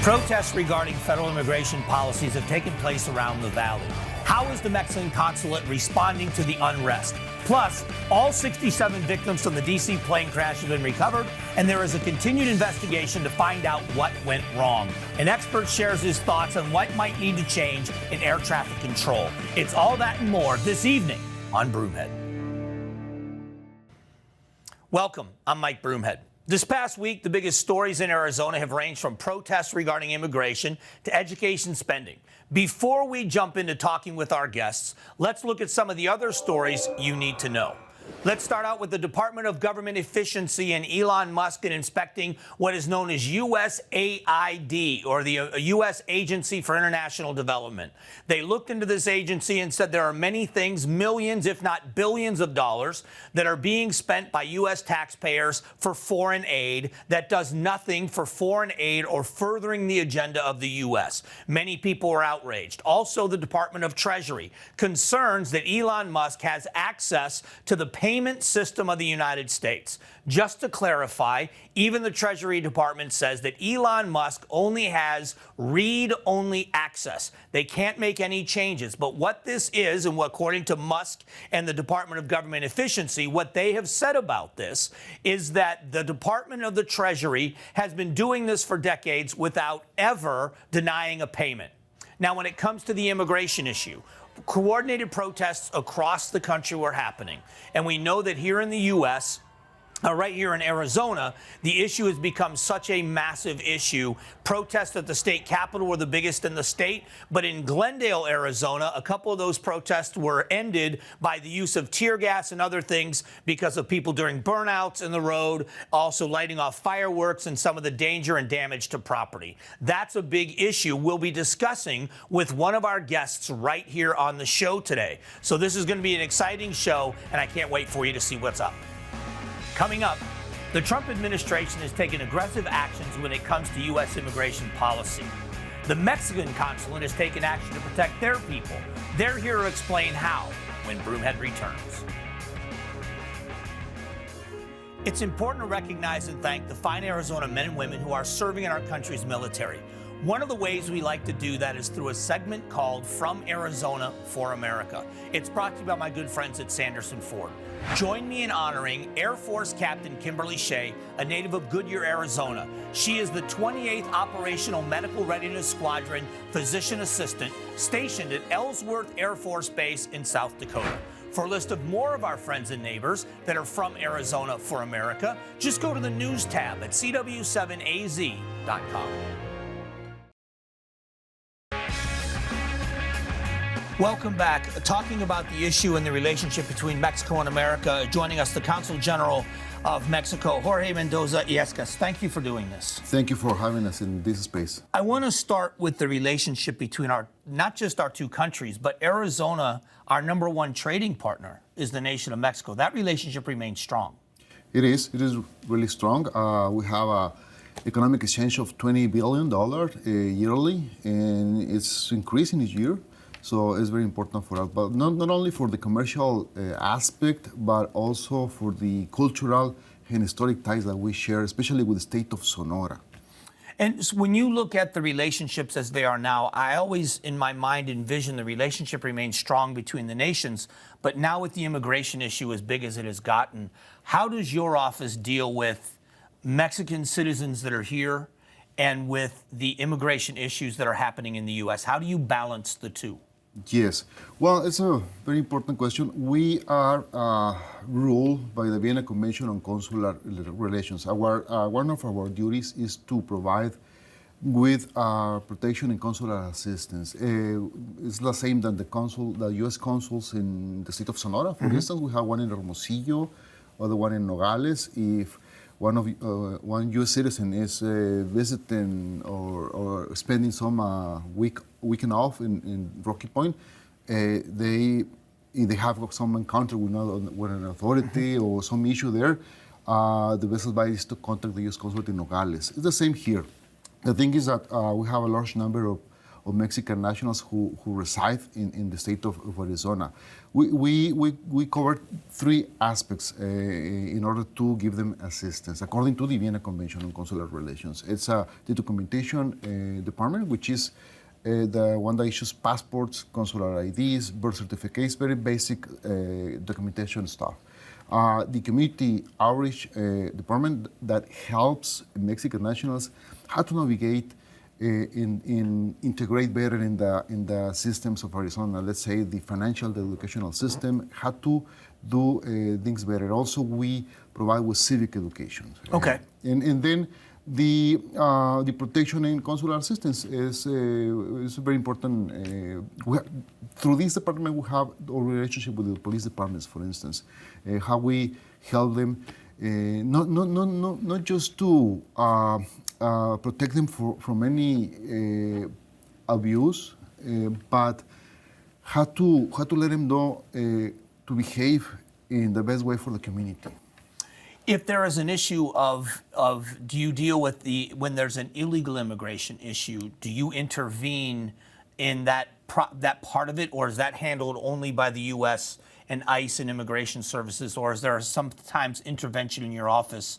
Protests regarding federal immigration policies have taken place around the valley. How is the Mexican consulate responding to the unrest? Plus, all 67 victims from the D.C. plane crash have been recovered, and there is a continued investigation to find out what went wrong. An expert shares his thoughts on what might need to change in air traffic control. It's all that and more this evening on Broomhead. Welcome, I'm Mike Broomhead. This past week, the biggest stories in Arizona have ranged from protests regarding immigration to education spending. Before we jump into talking with our guests, let's look at some of the other stories you need to know. Let's start out with the Department of Government Efficiency and Elon Musk in inspecting what is known as USAID, or the U.S. Agency for International Development. They looked into this agency and said there are many things, millions, if not billions of dollars, that are being spent by U.S. taxpayers for foreign aid that does nothing for foreign aid or furthering the agenda of the U.S. Many people are outraged. Also, the Department of Treasury concerns that Elon Musk has access to the payment system of the United States. Just to clarify, even the Treasury Department says that Elon Musk only has read-only access. They can't make any changes. But what this is, and what, according to Musk and the Department of Government Efficiency, what they have said about this is that the Department of the Treasury has been doing this for decades without ever denying a payment. Now, when it comes to the immigration issue, coordinated protests across the country were happening. And we know that here in the U.S., right here in Arizona, the issue has become such a massive issue. Protests at the state capitol were the biggest in the state. But in Glendale, Arizona, a couple of those protests were ended by the use of tear gas and other things because of people during burnouts in the road, also lighting off fireworks and some of the danger and damage to property. That's a big issue we'll be discussing with one of our guests right here on the show today. So this is going to be an exciting show, and I can't wait for you to see what's up. Coming up, the Trump administration has taken aggressive actions when it comes to U.S. immigration policy. The Mexican consulate has taken action to protect their people. They're here to explain how when Broomhead returns. It's important to recognize and thank the fine Arizona men and women who are serving in our country's military. One of the ways we like to do that is through a segment called From Arizona for America. It's brought to you by my good friends at Sanderson Ford. Join me in honoring Air Force Captain Kimberly Shea, a native of Goodyear, Arizona. She is the 28th Operational Medical Readiness Squadron Physician Assistant stationed at Ellsworth Air Force Base in South Dakota. For a list of more of our friends and neighbors that are from Arizona for America, just go to the News tab at cw7az.com. Welcome back. Talking about the issue and the relationship between Mexico and America, joining us, the Consul General of Mexico, Jorge Mendoza Illescas. Thank you for doing this. Thank you for having us in this space. I want to start with the relationship between not just our two countries, but Arizona, our number one trading partner, is the nation of Mexico. That relationship remains strong. It is really strong. We have an economic exchange of $20 billion yearly, and it's increasing each year. So it's very important for us, but not only for the commercial aspect, but also for the cultural and historic ties that we share, especially with the state of Sonora. And so when you look at the relationships as they are now, I always, in my mind, envision the relationship remains strong between the nations. But now with the immigration issue as big as it has gotten, how does your office deal with Mexican citizens that are here and with the immigration issues that are happening in the U.S.? How do you balance the two? Yes. Well, it's a very important question. We are ruled by the Vienna Convention on Consular Relations. One of our duties is to provide with protection and consular assistance. It's the same than the U.S. consuls in the state of Sonora. For instance, we have one in Hermosillo, other one in Nogales. If one U.S. citizen is visiting or spending some weekend off in Rocky Point, if they have some encounter with an authority or some issue there, the best advice is to contact the U.S. consulate in Nogales. It's the same here. The thing is that we have a large number of of Mexican nationals who reside in the state of Arizona. We covered three aspects in order to give them assistance, according to the Vienna Convention on Consular Relations. It's the documentation department, which is the one that issues passports, consular IDs, birth certificates, very basic documentation stuff. The community outreach department that helps Mexican nationals how to navigate integrate better in the systems of Arizona. Let's say the financial, the educational system, how to do things better. Also, we provide with civic education. Okay. And then the protection and consular assistance is very important. Through this department, we have a relationship with the police departments, for instance, how we help them, not just to protect them from any abuse, but how to let them know to behave in the best way for the community. If there is an issue of do you deal with when there's an illegal immigration issue, do you intervene in that part of it, or is that handled only by the U.S. and ICE and Immigration Services, or is there sometimes intervention in your office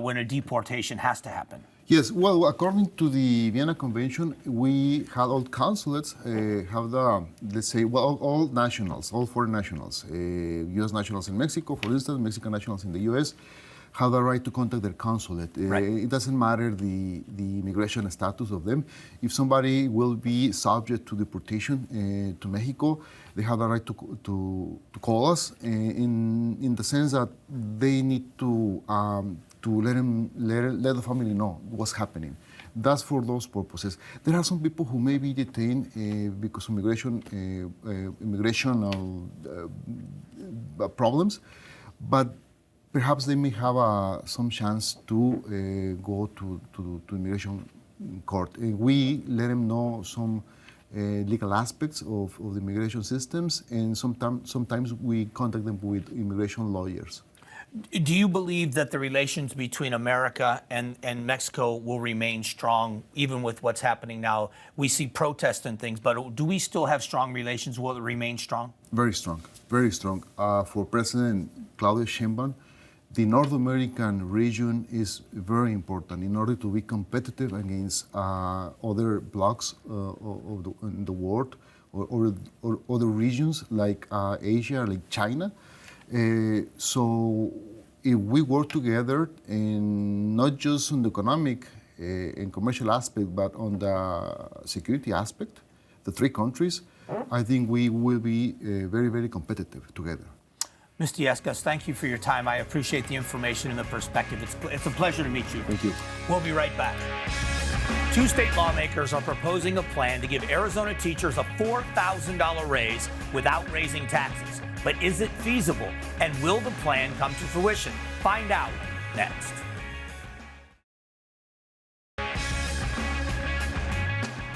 when a deportation has to happen? Yes, well, according to the Vienna Convention, we have all consulates have the, let's say, well, all nationals, all foreign nationals, U.S. nationals in Mexico, for instance, Mexican nationals in the U.S., have the right to contact their consulate. Right. It doesn't matter the immigration status of them. If somebody will be subject to deportation to Mexico, they have the right to call us in the sense that they need to let the family know what's happening. That's for those purposes. There are some people who may be detained because of immigrational problems, but perhaps they may have some chance to go to immigration court. We let them know some legal aspects of the immigration systems, and sometimes we contact them with immigration lawyers. Do you believe that the relations between America and Mexico will remain strong, even with what's happening now? We see protests and things, but do we still have strong relations? Will it remain strong? Very strong, very strong. For President Claudio Sheinbaum, the North American region is very important in order to be competitive against other blocks in the world or other regions like Asia, like China. So if we work together, and not just on the economic and commercial aspect, but on the security aspect, the three countries, I think we will be very, very competitive together. Mr. Yescas, thank you for your time. I appreciate the information and the perspective. It's a pleasure to meet you. Thank you. We'll be right back. Two state lawmakers are proposing a plan to give Arizona teachers a $4,000 raise without raising taxes. But is it feasible? And will the plan come to fruition? Find out next.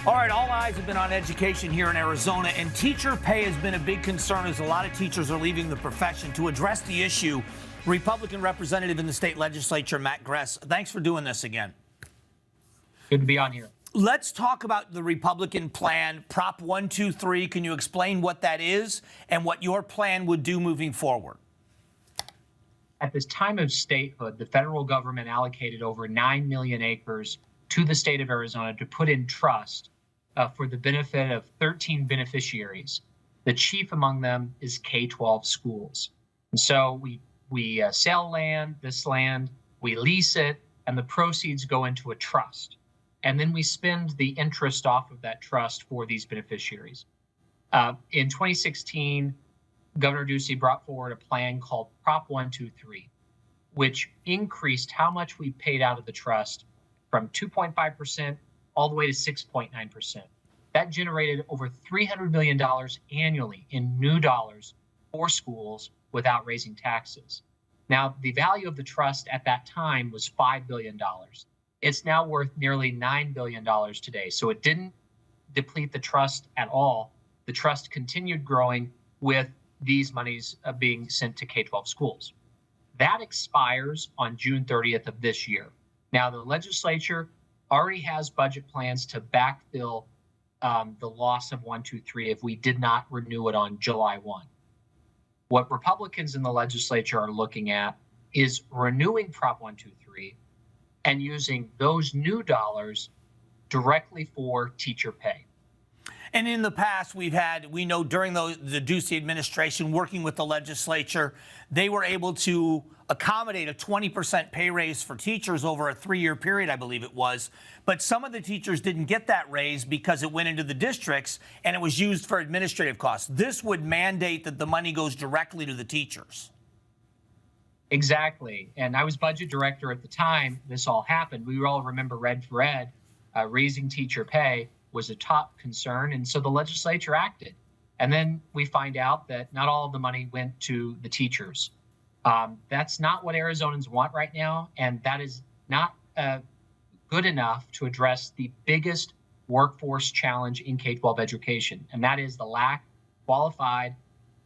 All right, all eyes have been on education here in Arizona, and teacher pay has been a big concern as a lot of teachers are leaving the profession. To address the issue, Republican representative in the state legislature, Matt Gress, thanks for doing this again. Good to be on here. Let's talk about the Republican plan, Prop 123. Can you explain what that is and what your plan would do moving forward? At this time of statehood, the federal government allocated over 9 million acres to the state of Arizona to put in trust for the benefit of 13 beneficiaries. The chief among them is K-12 schools. And so we sell this land, we lease it, and the proceeds go into a trust. And then we spend the interest off of that trust for these beneficiaries. In 2016, Governor Ducey brought forward a plan called Prop 123, which increased how much we paid out of the trust from 2.5% all the way to 6.9%. That generated over $300 million annually in new dollars for schools without raising taxes. Now, the value of the trust at that time was $5 billion. It's now worth nearly $9 billion today. So it didn't deplete the trust at all. The trust continued growing with these monies being sent to K-12 schools. That expires on June 30th of this year. Now, the legislature already has budget plans to backfill the loss of 123 if we did not renew it on July 1. What Republicans in the legislature are looking at is renewing Prop 123 and using those new dollars directly for teacher pay. And in the past, we know during the Ducey administration, working with the legislature, they were able to accommodate a 20% pay raise for teachers over a 3-year period, I believe it was. But some of the teachers didn't get that raise because it went into the districts and it was used for administrative costs. This would mandate that the money goes directly to the teachers. Exactly. And I was budget director at the time this all happened. We all remember Red for Ed, raising teacher pay was a top concern. And so the legislature acted. And then we find out that not all of the money went to the teachers. That's not what Arizonans want right now. And that is not good enough to address the biggest workforce challenge in K-12 education. And that is the lack of qualified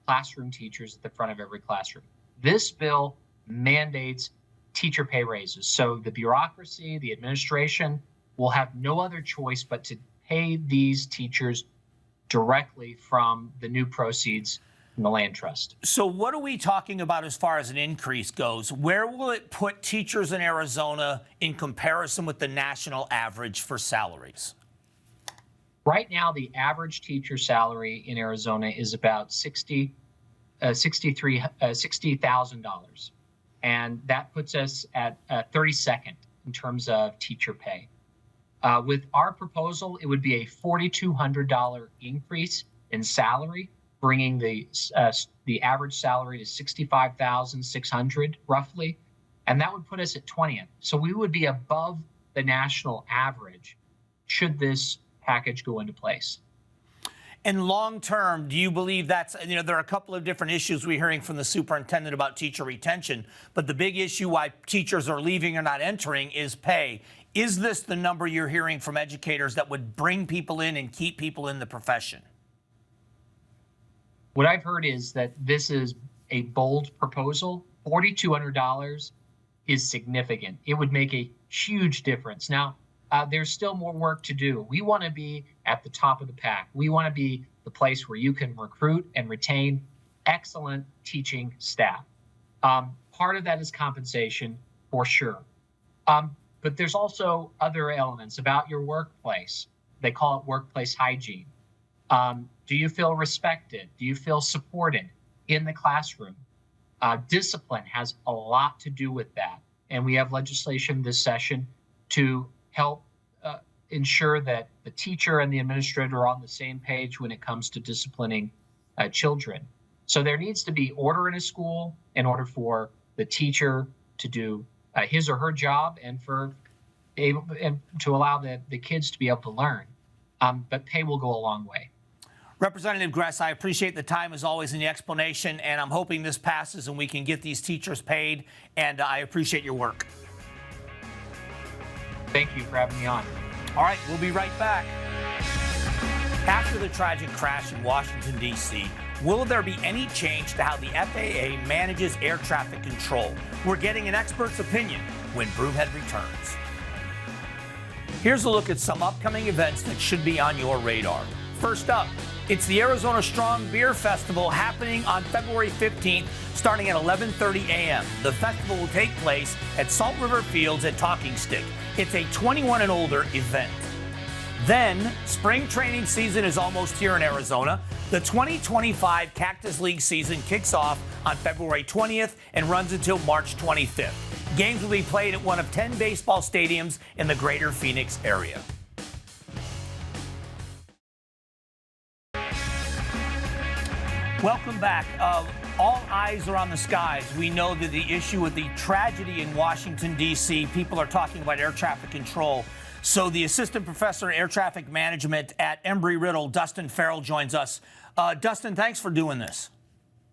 classroom teachers at the front of every classroom. This bill mandates teacher pay raises. So the bureaucracy, the administration will have no other choice but to pay these teachers directly from the new proceeds from the land trust. So what are we talking about as far as an increase goes? Where will it put teachers in Arizona in comparison with the national average for salaries? Right now, the average teacher salary in Arizona is about $60,000. And that puts us at 32nd in terms of teacher pay. With our proposal, it would be a $4,200 increase in salary, bringing the average salary to $65,600 roughly, and that would put us at 20th. So we would be above the national average should this package go into place. And long term, do you believe that's, there are a couple of different issues we're hearing from the superintendent about teacher retention, but the big issue why teachers are leaving or not entering is pay. Is this the number you're hearing from educators that would bring people in and keep people in the profession? What I've heard is that this is a bold proposal. $4,200 is significant. It would make a huge difference. Now, there's still more work to do. We want to be at the top of the pack. We want to be the place where you can recruit and retain excellent teaching staff. Part of that is compensation, for sure. But there's also other elements about your workplace. They call it workplace hygiene. Do you feel respected? Do you feel supported in the classroom? Discipline has a lot to do with that. And we have legislation this session to help ensure that the teacher and the administrator are on the same page when it comes to disciplining children. So there needs to be order in a school in order for the teacher to do his or her job and to allow the kids to be able to learn. But pay will go a long way. Representative Gress, I appreciate the time as always and the explanation, and I'm hoping this passes and we can get these teachers paid, and I appreciate your work. Thank you for having me on. All right, we'll be right back. After the tragic crash in Washington, D.C., will there be any change to how the FAA manages air traffic control? We're getting an expert's opinion when Broomhead returns. Here's a look at some upcoming events that should be on your radar. First up, it's the Arizona Strong Beer Festival happening on February 15th, starting at 11:30 a.m. The festival will take place at Salt River Fields at Talking Stick. It's a 21 and older event. Then, spring training season is almost here in Arizona. The 2025 Cactus League season kicks off on February 20th and runs until March 25th. Games will be played at one of 10 baseball stadiums in the greater Phoenix area. Welcome back. All eyes are on the skies. We know that the issue with the tragedy in Washington, D.C., people are talking about air traffic control. So the assistant professor in air traffic management at Embry-Riddle, Dustin Farrell, joins us. Dustin, thanks for doing this.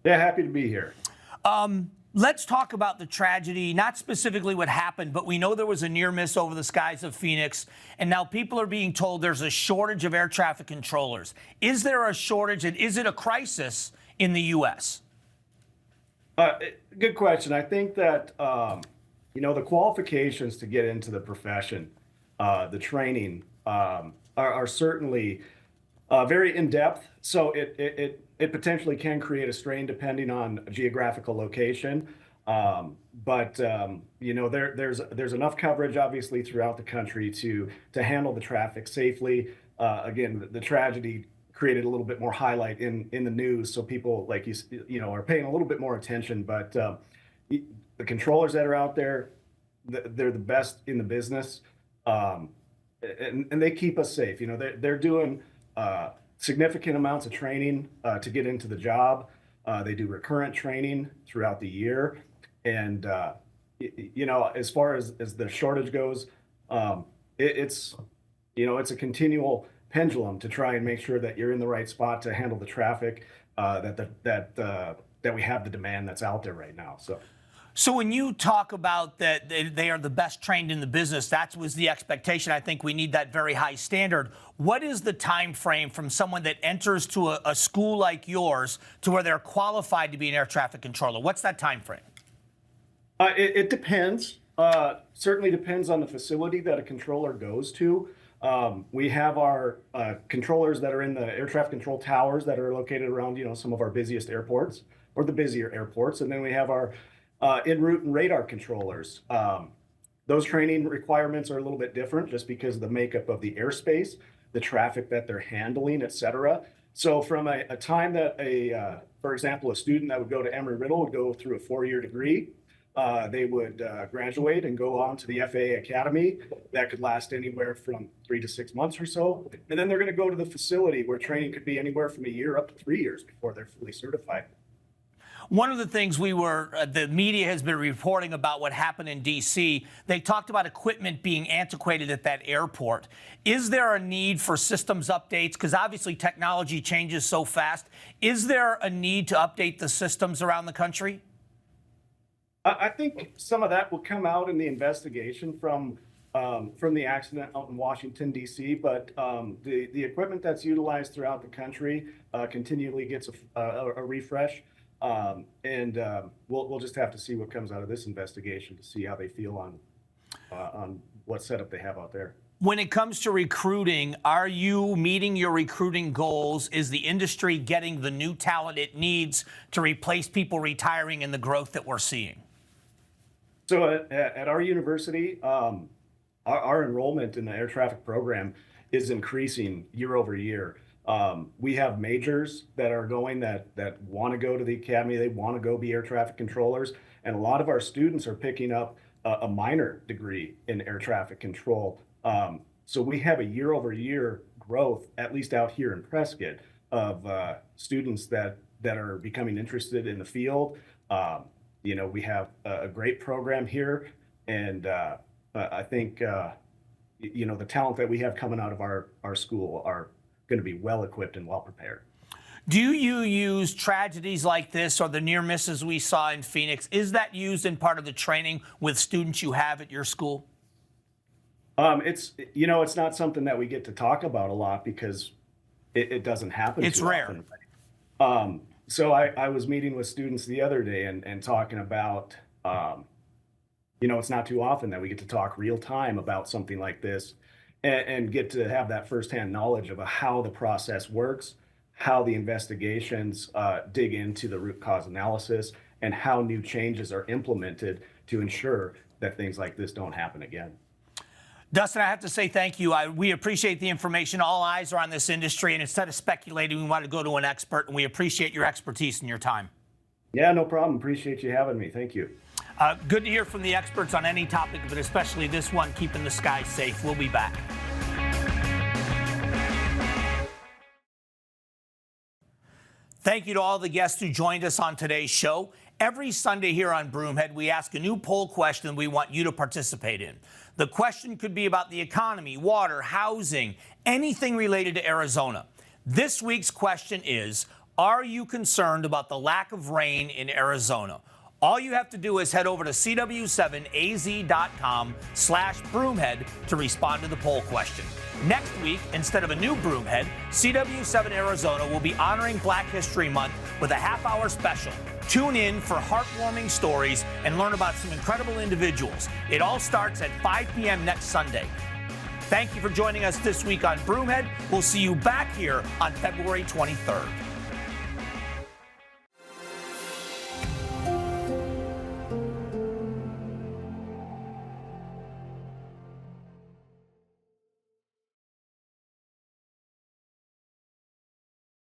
Yeah, happy to be here. Let's talk about the tragedy, not specifically what happened, but we know there was a near miss over the skies of Phoenix, and now people are being told there's a shortage of air traffic controllers. Is there a shortage, and is it a crisis in the U.S.? Good question. I think that, the qualifications to get into the profession, the training, are certainly very in depth. So it potentially can create a strain depending on geographical location. You know, there's enough coverage obviously throughout the country to handle the traffic safely. Again, the tragedy created a little bit more highlight in the news, so people like you know are paying a little bit more attention. But the controllers that are out there, they're the best in the business, and they keep us safe. You know, they're doing significant amounts of training to get into the job. They do recurrent training throughout the year, and you know, as far as the shortage goes, it's you know it's a continual pendulum to try and make sure that you're in the right spot to handle the traffic, that we have the demand that's out there right now. So when you talk about that they are the best trained in the business, that was the expectation. I think we need that very high standard. What is the time frame from someone that enters to a school like yours to where they're qualified to be an air traffic controller? What's that time frame? It depends. Certainly depends on the facility that a controller goes to. We have our controllers that are in the air traffic control towers that are located around, you know, some of our busiest airports or the busier airports, and then we have our en route and radar controllers. Those training requirements are a little bit different just because of the makeup of the airspace, the traffic that they're handling, et cetera. So from a time that for example, a student that would go to Embry-Riddle would go through a 4-year degree, they would graduate and go on to the FAA Academy. That could last anywhere from 3 to 6 months or so. And then they're going to go to the facility where training could be anywhere from a year up to 3 years before they're fully certified. One of the things the media has been reporting about what happened in D.C., they talked about equipment being antiquated at that airport. Is there a need for systems updates? Because obviously technology changes so fast. Is there a need to update the systems around the country? I think some of that will come out in the investigation from the accident out in Washington, D.C., but the equipment that's utilized throughout the country continually gets a refresh. We'll just have to see what comes out of this investigation to see how they feel on what setup they have out there. When it comes to recruiting, are you meeting your recruiting goals? Is the industry getting the new talent it needs to replace people retiring and the growth that we're seeing? So at our university, our enrollment in the air traffic program is increasing year over year. We have majors that are going that want to go to the academy. They want to go be air traffic controllers. And a lot of our students are picking up a minor degree in air traffic control. So we have a year over year growth, at least out here in Prescott, of students that are becoming interested in the field. You know, we have a great program here. And I think, you know, the talent that we have coming out of our school are going to be well equipped and well prepared. Do you use tragedies like this or the near misses we saw in Phoenix? Is that used in part of the training with students you have at your school? It's, you know, it's not something that we get to talk about a lot because it doesn't happen. It's too rare. Often. So I was meeting with students the other day and talking about, you know, it's not too often that we get to talk real time about something like this and get to have that firsthand knowledge of how the process works, how the investigations dig into the root cause analysis, and how new changes are implemented to ensure that things like this don't happen again. Dustin, I have to say thank you. We appreciate the information. All eyes are on this industry, and instead of speculating, we want to go to an expert, and we appreciate your expertise and your time. Yeah, no problem. Appreciate you having me. Thank you. Good to hear from the experts on any topic, but especially this one, keeping the skies safe. We'll be back. Thank you to all the guests who joined us on today's show. Every Sunday here on Broomhead, we ask a new poll question we want you to participate in. The question could be about the economy, water, housing, anything related to Arizona. This week's question is, are you concerned about the lack of rain in Arizona? All you have to do is head over to cw7az.com/Broomhead to respond to the poll question. Next week, instead of a new Broomhead, CW7 Arizona will be honoring Black History Month with a half-hour special. Tune in for heartwarming stories and learn about some incredible individuals. It all starts at 5 p.m. next Sunday. Thank you for joining us this week on Broomhead. We'll see you back here on February 23rd.